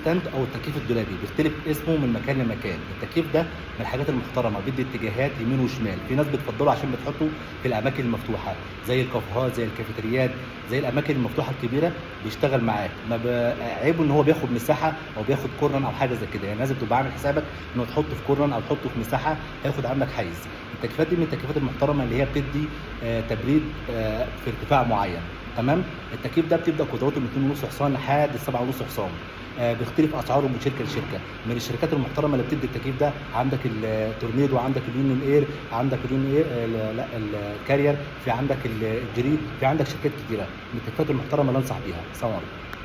ستاند او التكييف الدولابي، بيختلف اسمه من مكان لمكان. التكييف ده من الحاجات المحترمه، بيدي اتجاهات يمين وشمال. في ناس بتفضله عشان بتحطه في الاماكن المفتوحه زي الكافيهات، زي الكافيتريات، زي الاماكن المفتوحه الكبيره، بيشتغل معاك. ما عيبه ان هو بياخد مساحه او بياخد كورنر او حاجه زي كده، يعني لازم تبقى عامل حسابك انه تحطه في كورنر او تحطه في مساحه هياخد عندك حيز. التكييفات دي من التكييفات المحترمه اللي هي بتدي تبريد في ارتفاع معين. تمام. التكييف ده بتبدا قدراته من 2.5 حصان لحد 7.5 حصان. بيختلف اسعاره من شركه لشركه. من الشركات المحترمه اللي بتدي التكييف ده عندك التورنيدو، عندك اليونيون اير، عندك اليونيون اير، لا الكارير، في عندك الجري، في عندك شركات كتيره من التكييفات المحترمه اللي انصح بيها. سلام عليكم.